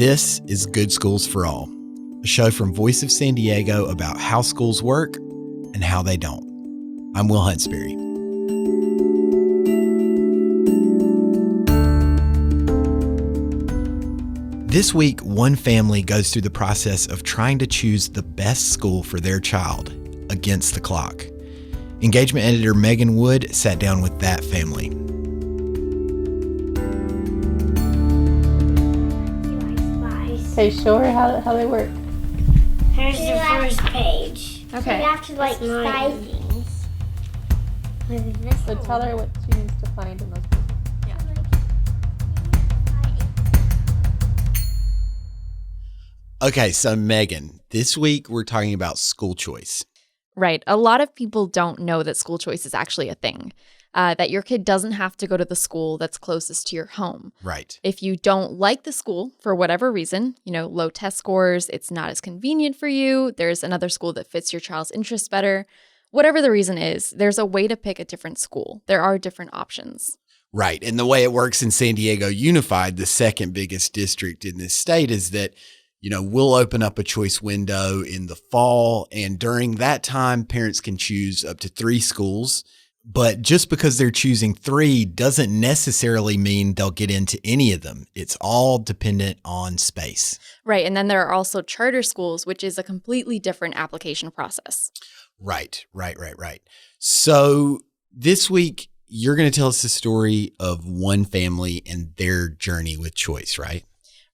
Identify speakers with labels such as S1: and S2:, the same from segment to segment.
S1: This is Good Schools for All, a show from Voice of San Diego about how schools work and how they don't. I'm Will Huntsberry. This week, one family goes through the process of trying to choose the best school for their child against the clock. Engagement editor Megan Wood sat down with that family.
S2: Okay, sure. How they work?
S3: Here's the first page.
S2: Okay.
S3: You have to buy things. With this
S2: So tell her what she needs to find in those pages.
S1: Okay, so Megan, this week we're talking about school choice.
S4: Right. A lot of people don't know that school choice is actually a thing, that your kid doesn't have to go to the school that's closest to your home.
S1: Right.
S4: If you don't like the school for whatever reason, low test scores, it's not as convenient for you, there's another school that fits your child's interests better, whatever the reason is, there's a way to pick a different school. There are different options.
S1: Right. And the way it works in San Diego Unified, the second biggest district in this state, is that we'll open up a choice window in the fall, and during that time, parents can choose up to 3 schools. But just because they're choosing 3 doesn't necessarily mean they'll get into any of them. It's all dependent on space.
S4: Right. And then there are also charter schools, which is a completely different application process.
S1: Right. So this week, you're going to tell us the story of one family and their journey with choice, right?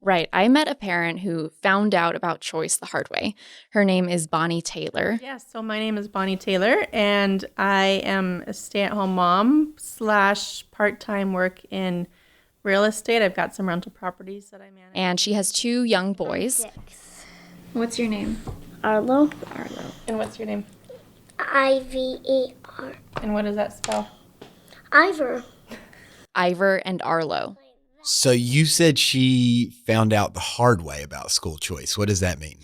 S4: Right. I met a parent who found out about choice the hard way. Her name is Bonnie Taylor.
S2: Yes, so my name is Bonnie Taylor, and I am a stay-at-home mom / part-time work in real estate. I've got some rental properties that I manage.
S4: And she has 2 young boys.
S3: 6.
S4: What's your name?
S3: Arlo.
S2: And what's your name?
S3: Iver.
S2: And what does that spell?
S3: Ivor.
S4: Ivor and Arlo.
S1: So you said she found out the hard way about school choice. What does that mean?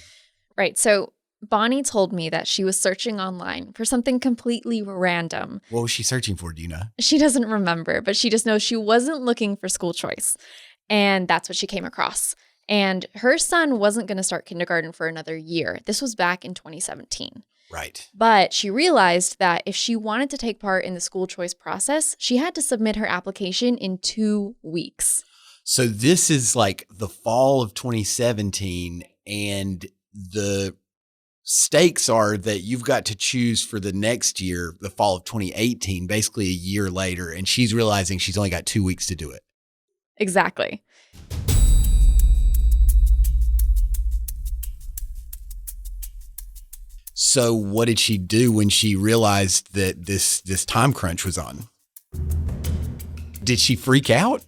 S4: Right. So Bonnie told me that she was searching online for something completely random.
S1: What was she searching for? Do you know?
S4: She doesn't remember, but she just knows she wasn't looking for school choice. And that's what she came across. And her son wasn't going to start kindergarten for another year. This was back in 2017.
S1: Right.
S4: But she realized that if she wanted to take part in the school choice process, she had to submit her application in 2 weeks.
S1: So this is like the fall of 2017, and the stakes are that you've got to choose for the next year, the fall of 2018, basically a year later, and she's realizing she's only got 2 weeks to do it.
S4: Exactly.
S1: So what did she do when she realized that this time crunch was on? Did she freak out?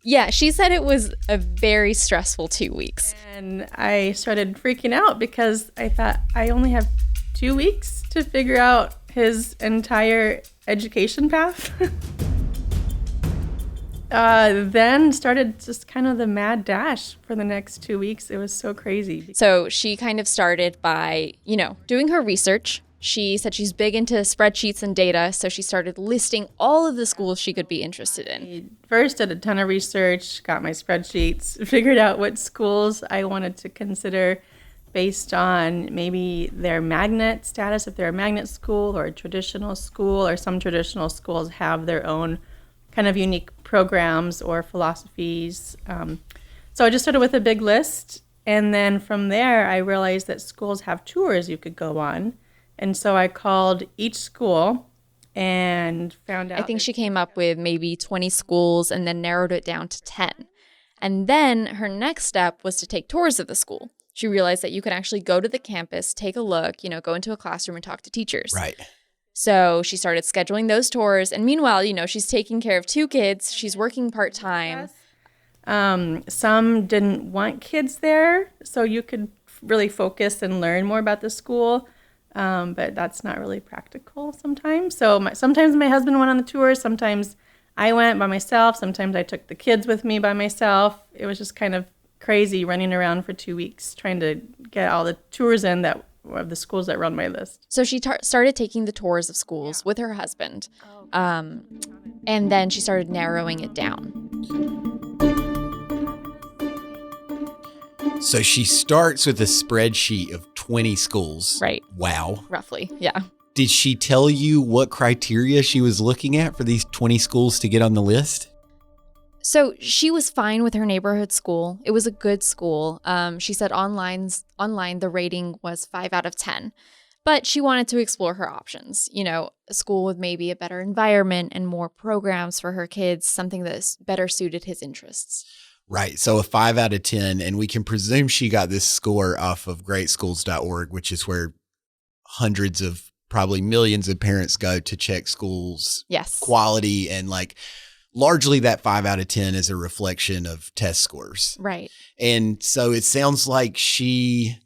S4: Yeah, she said it was a very stressful 2 weeks.
S2: And I started freaking out because I thought I only have 2 weeks to figure out his entire education path. Then started just kind of the mad dash for the next 2 weeks. It was so crazy.
S4: So she kind of started by, doing her research. She said she's big into spreadsheets and data, so she started listing all of the schools she could be interested in.
S2: First did a ton of research, got my spreadsheets, figured out what schools I wanted to consider based on maybe their magnet status, if they're a magnet school or a traditional school, or some traditional schools have their own kind of unique programs or philosophies. So I just started with a big list, and then from there I realized that schools have tours you could go on. And so I called each school and found out.
S4: I think she came up with maybe 20 schools and then narrowed it down to 10. And then her next step was to take tours of the school. She realized that you can actually go to the campus, take a look, go into a classroom and talk to teachers.
S1: Right.
S4: So she started scheduling those tours. And meanwhile, she's taking care of 2 kids. She's working part-time.
S2: Some didn't want kids there, so you could really focus and learn more about the school. But that's not really practical sometimes. So sometimes my husband went on the tour. Sometimes I went by myself. Sometimes I took the kids with me by myself. It was just kind of crazy running around for 2 weeks trying to get all the tours in of the schools that were on my list.
S4: So she started taking the tours of schools with her husband. And then she started narrowing it down.
S1: So she starts with a spreadsheet of 20 schools.
S4: Right.
S1: Wow.
S4: Roughly, yeah.
S1: Did she tell you what criteria she was looking at for these 20 schools to get on the list?
S4: So she was fine with her neighborhood school. It was a good school. She said online the rating was 5 out of 10. But she wanted to explore her options. You know, a school with maybe a better environment and more programs for her kids, something that better suited his interests.
S1: Right. So a 5 out of 10. And we can presume she got this score off of greatschools.org, which is where hundreds of, probably millions of parents go to check schools' quality, and like largely that 5 out of 10 is a reflection of test scores.
S4: Right.
S1: And so it sounds like she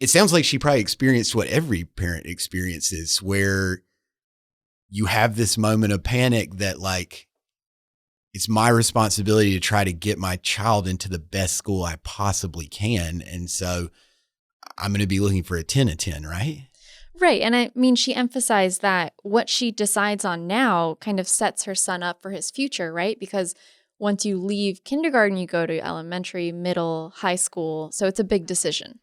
S1: probably experienced what every parent experiences, where you have this moment of panic that like, it's my responsibility to try to get my child into the best school I possibly can. And so I'm going to be looking for a 10 of 10, right?
S4: Right. And I mean, she emphasized that what she decides on now kind of sets her son up for his future, right? Because once you leave kindergarten, you go to elementary, middle, high school. So it's a big decision.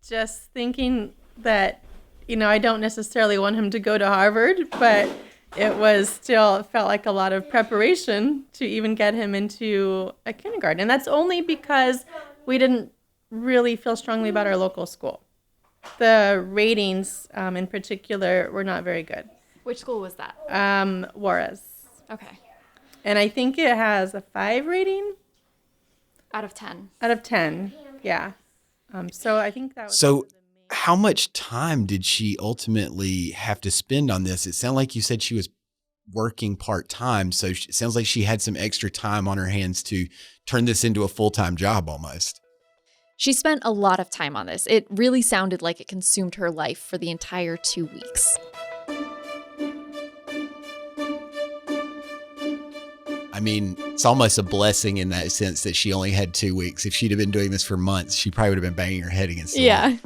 S2: Just thinking that, you know, I don't necessarily want him to go to Harvard, but it felt like a lot of preparation to even get him into a kindergarten. And that's only because we didn't really feel strongly about our local school. The ratings in particular were not very good.
S4: Which school was that?
S2: Juarez.
S4: Okay.
S2: And I think it has a 5 rating.
S4: Out of 10.
S2: Out of 10, yeah. So I think that was...
S1: So how much time did she ultimately have to spend on this? It sounded like you said she was working part-time, so it sounds like she had some extra time on her hands to turn this into a full-time job almost.
S4: She spent a lot of time on this. It really sounded like it consumed her life for the entire 2 weeks.
S1: I mean, it's almost a blessing in that sense that she only had 2 weeks. If she'd have been doing this for months, she probably would have been banging her head against the wall.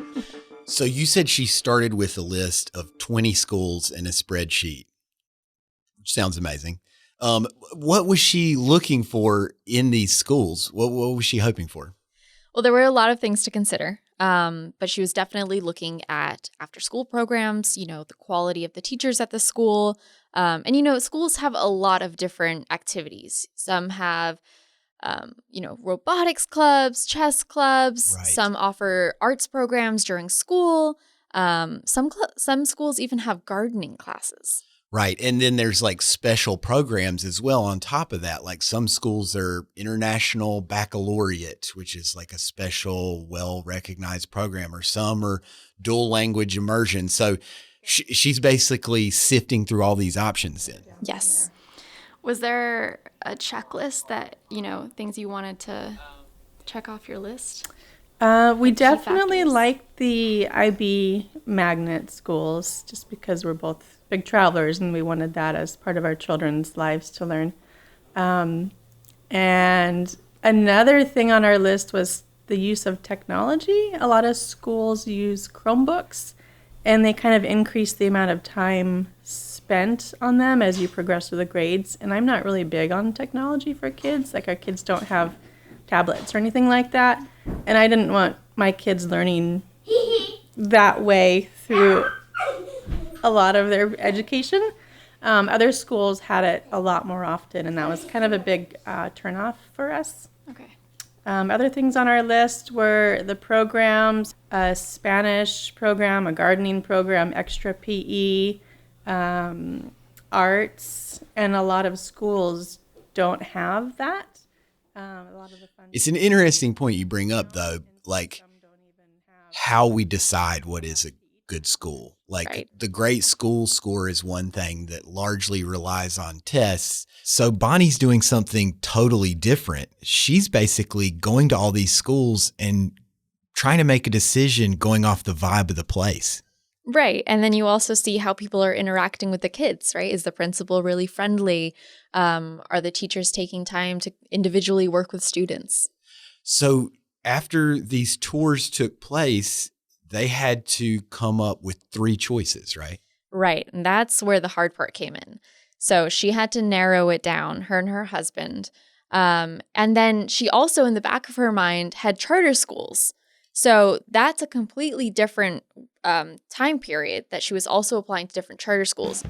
S1: So you said she started with a list of 20 schools and a spreadsheet, which sounds amazing. What was she looking for in these schools? What was she hoping for?
S4: Well, there were a lot of things to consider, but she was definitely looking at after-school programs, you know, the quality of the teachers at the school. And, you know, schools have a lot of different activities. Some have, you know, robotics clubs, chess clubs.
S1: Right.
S4: Some offer arts programs during school. Some schools even have gardening classes.
S1: Right. And then there's like special programs as well on top of that. Like some schools are International Baccalaureate, which is like a special, well-recognized program, or some are dual language immersion. So she's basically sifting through all these options then.
S4: Yes. Was there a checklist that, you know, things you wanted to check off your list?
S2: We definitely liked the IB magnet schools just because we're both big travelers and we wanted that as part of our children's lives to learn. And another thing on our list was the use of technology. A lot of schools use Chromebooks, and they kind of increase the amount of time spent on them as you progress through the grades. And I'm not really big on technology for kids. Like, our kids don't have tablets or anything like that. And I didn't want my kids learning that way through a lot of their education. Other schools had it a lot more often, and that was kind of a big turnoff for us.
S4: Okay.
S2: Other things on our list were the programs, a Spanish program, a gardening program, extra PE, arts, and a lot of schools don't have that. A lot of the fun.
S1: It's an interesting point you bring up, though, like how we decide what is a good school. Like
S4: Right.
S1: The great school score is one thing that largely relies on tests. So Bonnie's doing something totally different. She's basically going to all these schools and trying to make a decision going off the vibe of the place.
S4: Right. And then you also see how people are interacting with the kids, right? Is the principal really friendly? Are the teachers taking time to individually work with students?
S1: So after these tours took place, they had to come up with 3 choices, right?
S4: Right. And that's where the hard part came in. So she had to narrow it down, her and her husband. And then she also, in the back of her mind, had charter schools. So that's a completely different time period that she was also applying to different charter schools.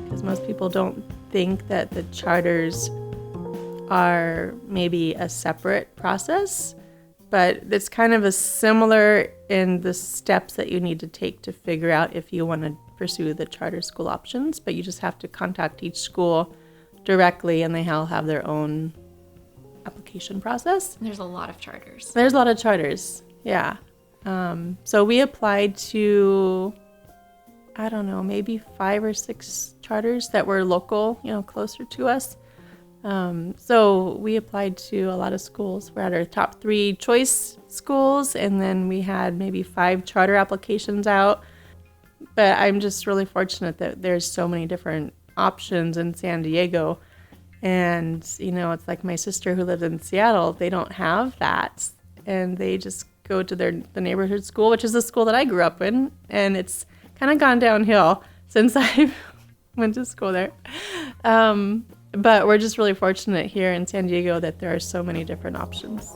S2: Because most people don't think that the charters are maybe a separate process, but it's kind of a similar in the steps that you need to take to figure out if you want to pursue the charter school options, but you just have to contact each school directly and they all have their own application process.
S4: There's a lot of charters.
S2: There's a lot of charters, yeah. So we applied to, I don't know, maybe 5 or 6 charters that were local, closer to us. So we applied to a lot of schools. We're at our top 3 choice schools, and then we had maybe 5 charter applications out. But I'm just really fortunate that there's so many different options in San Diego. And, it's like my sister who lives in Seattle, they don't have that. And they just go to the neighborhood school, which is the school that I grew up in. And it's kind of gone downhill since I went to school there. But we're just really fortunate here in San Diego that there are so many different options.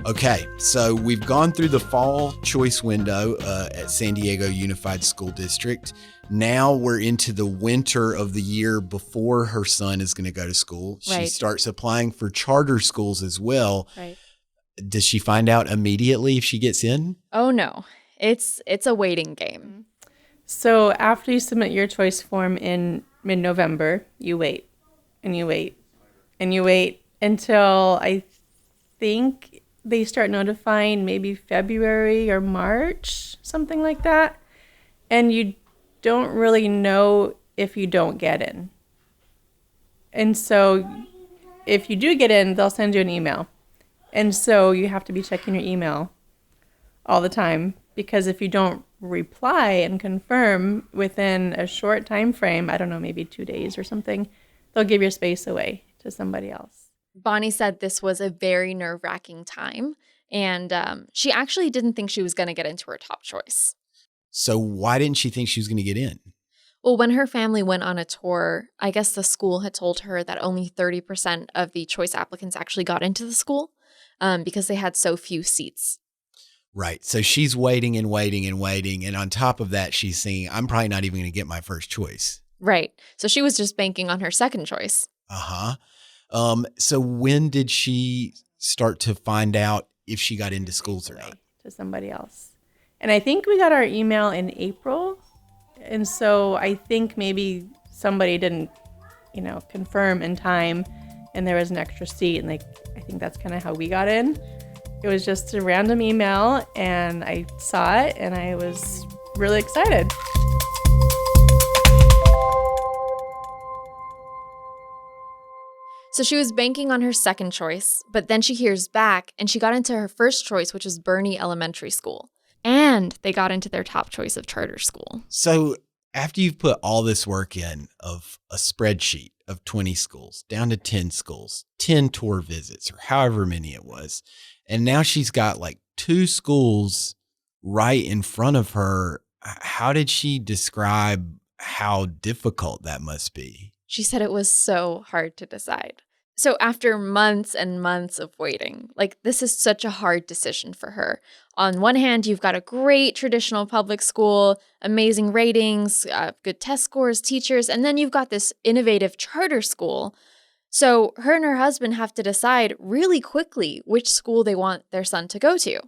S1: Okay, so we've gone through the fall choice window at San Diego Unified School District. Now we're into the winter of the year before her son is going to go to school. She starts applying for charter schools as well.
S4: Right.
S1: Does she find out immediately if she gets in?
S4: Oh, no. It's a waiting game.
S2: So after you submit your choice form in mid-November, you wait and you wait and you wait until I think they start notifying maybe February or March, something like that. And you don't really know if you don't get in. And so if you do get in, they'll send you an email. And so you have to be checking your email all the time, because if you don't reply and confirm within a short time frame, I don't know, maybe 2 days or something, they'll give your space away to somebody else.
S4: Bonnie said this was a very nerve-wracking time, and she actually didn't think she was going to get into her top choice.
S1: So why didn't she think she was going to get in?
S4: Well, when her family went on a tour, I guess the school had told her that only 30% of the choice applicants actually got into the school because they had so few seats.
S1: Right. So she's waiting and waiting and waiting. And on top of that, she's saying, I'm probably not even going to get my first choice.
S4: Right. So she was just banking on her second choice.
S1: Uh-huh. So when did she start to find out if she got into schools or not?
S2: To somebody else. And I think we got our email in April. And so I think maybe somebody didn't, confirm in time and there was an extra seat. And I think that's kind of how we got in. It was just a random email and I saw it and I was really excited.
S4: So she was banking on her second choice, but then she hears back and she got into her first choice, which was Bernie Elementary School. And they got into their top choice of charter school.
S1: So after you've put all this work in of a spreadsheet of 20 schools down to 10 schools, 10 tour visits or however many it was, and now she's got like 2 schools right in front of her, how did she describe how difficult that must be?
S4: She said it was so hard to decide. So after months and months of waiting, this is such a hard decision for her. On one hand, you've got a great traditional public school, amazing ratings, good test scores, teachers, and then you've got this innovative charter school. So her and her husband have to decide really quickly which school they want their son to go to.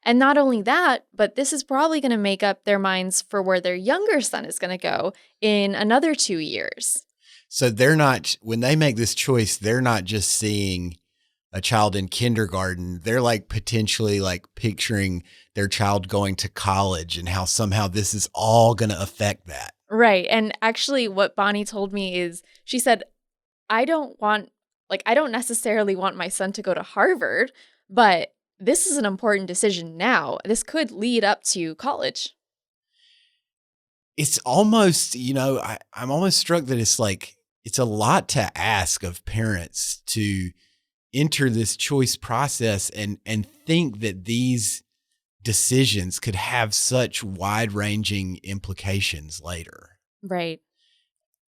S4: And not only that, but this is probably going to make up their minds for where their younger son is going to go in another 2 years.
S1: So they're not, when they make this choice, they're not just seeing a child in kindergarten. They're potentially picturing their child going to college and how somehow this is all going to affect that.
S4: Right. And actually what Bonnie told me is she said, I don't necessarily want my son to go to Harvard, but this is an important decision now. This could lead up to college.
S1: it's almost, I'm almost struck that it's like, it's a lot to ask of parents to enter this choice process and think that these decisions could have such wide-ranging implications later.
S4: Right.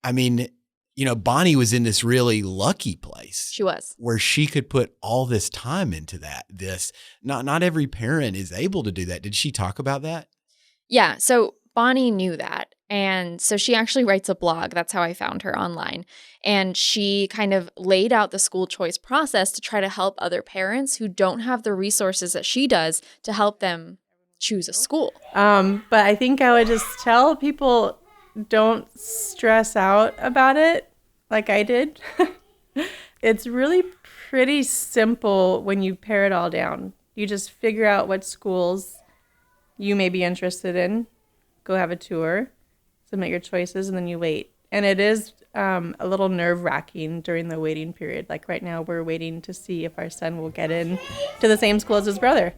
S1: I mean, Bonnie was in this really lucky place.
S4: She was.
S1: Where she could put all this time into this. Not every parent is able to do that. Did she talk about that?
S4: Yeah. So Bonnie knew that. And so she actually writes a blog. That's how I found her online. And she kind of laid out the school choice process to try to help other parents who don't have the resources that she does to help them choose a school.
S2: But I think I would just tell people, don't stress out about it like I did. It's really pretty simple when you pare it all down. You just figure out what schools you may be interested in, go have a tour, submit your choices, and then you wait. And it is a little nerve-wracking during the waiting period. Like right now, we're waiting to see if our son will get in to the same school as his brother,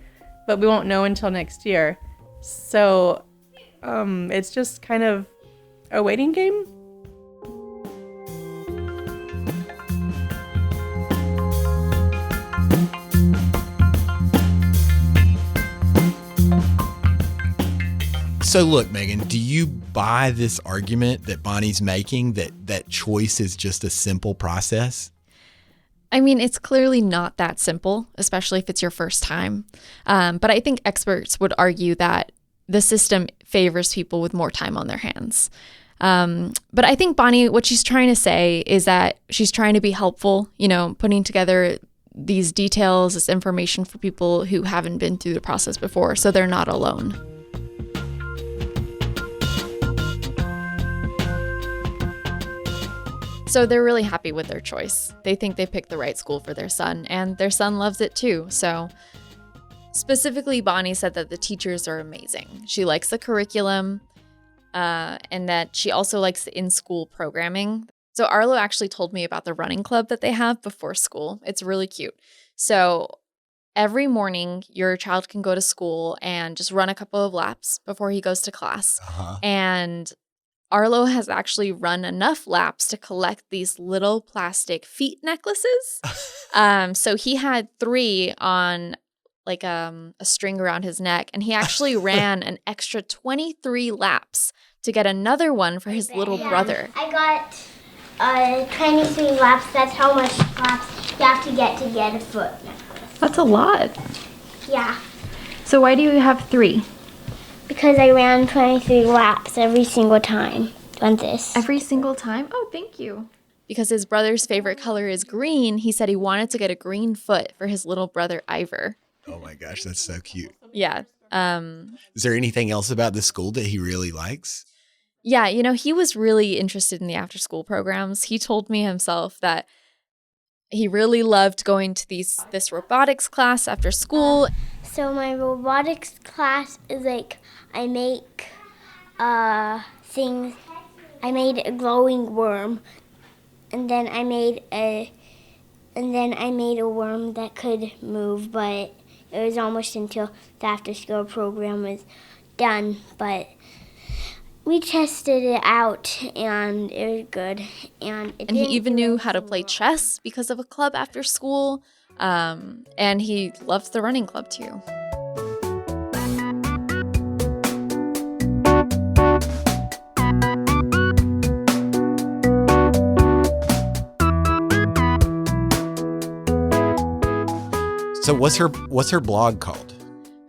S2: but we won't know until next year. So it's just kind of a waiting game.
S1: So look, Megan, do you buy this argument that Bonnie's making that choice is just a simple process?
S4: I mean, it's clearly not that simple, especially if it's your first time. But I think experts would argue that the system favors people with more time on their hands. But I think Bonnie, what she's trying to say is that she's trying to be helpful, putting together these details, this information for people who haven't been through the process before, so they're not alone. So they're really happy with their choice. They think they picked the right school for their son, and their son loves it too. So specifically, Bonnie said that the teachers are amazing. She likes the curriculum, and that she also likes the in-school programming. So Arlo actually told me about the running club that they have before school. It's really cute. So every morning, your child can go to school and just run a couple of laps before he goes to class. And Arlo has actually run enough laps to collect these little plastic feet necklaces. So he had 3 on like a string around his neck, and he actually ran an extra 23 laps to get another one for his little brother.
S3: I got 23 laps. That's how much laps you have to get a foot necklace.
S5: That's a lot.
S3: Yeah.
S5: So why do you have 3?
S3: Because I ran 23 laps every single time on this.
S5: Every single time? Oh, thank you.
S4: Because his brother's favorite color is green, he said he wanted to get a green foot for his little brother, Ivor.
S1: Oh my gosh, that's so cute.
S4: Yeah.
S1: Is there anything else about the school that he really likes?
S4: Yeah, he was really interested in the after-school programs. He told me himself that he really loved going to this robotics class after school.
S3: So my robotics class is like I make things. I made a glowing worm, and then I made a worm that could move, but it was almost until the after-school program was done. But we tested it out, and it was good. And
S4: he even knew how to play chess because of a club after school. And he loves the running club too.
S1: So what's her blog called?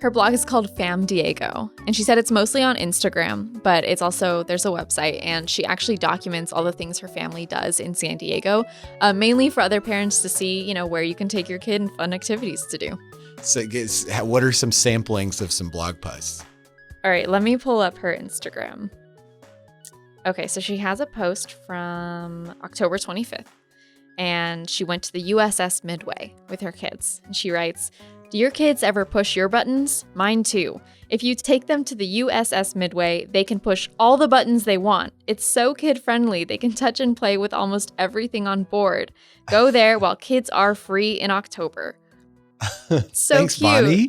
S4: Her blog is called Fam Diego, and she said it's mostly on Instagram, but there's a website, and she actually documents all the things her family does in San Diego, mainly for other parents to see, where you can take your kid and fun activities to do.
S1: So what are some samplings of some blog posts?
S4: All right, let me pull up her Instagram. Okay, so she has a post from October 25th, and she went to the USS Midway with her kids, and she writes, "Do your kids ever push your buttons? Mine too. If you take them to the USS Midway, they can push all the buttons they want. It's so kid-friendly. They can touch and play with almost everything on board. Go there while kids are free in October." So
S1: Thanks,
S4: cute.
S1: Bonnie.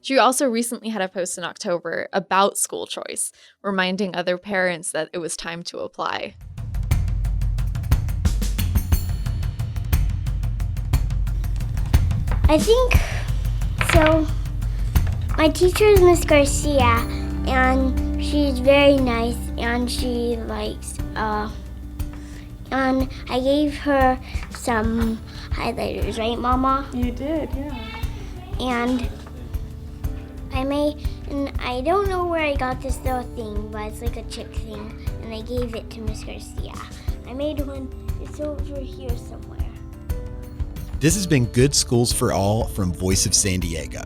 S4: She also recently had a post in October about school choice, reminding other parents that it was time to apply.
S3: I think so. My teacher is Miss Garcia, and she's very nice, and she likes, and I gave her some highlighters, right, Mama?
S2: You did, yeah.
S3: And I don't know where I got this little thing, but it's like a chick thing, and I gave it to Miss Garcia. I made one, it's over here somewhere.
S1: This has been Good Schools for All from Voice of San Diego.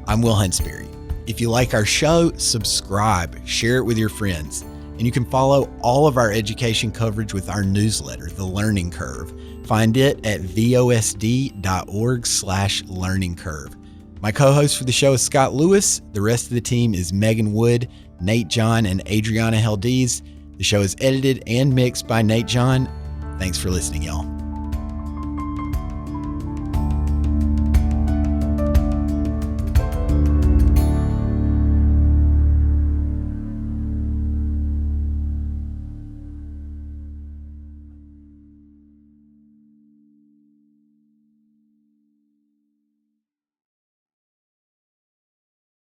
S1: I'm Will Huntsberry. If you like our show, subscribe, share it with your friends, and you can follow all of our education coverage with our newsletter, The Learning Curve. Find it at vosd.org/learning curve. My co-host for the show is Scott Lewis. The rest of the team is Megan Wood, Nate John, and Adriana Heldiz. The show is edited and mixed by Nate John. Thanks for listening, y'all.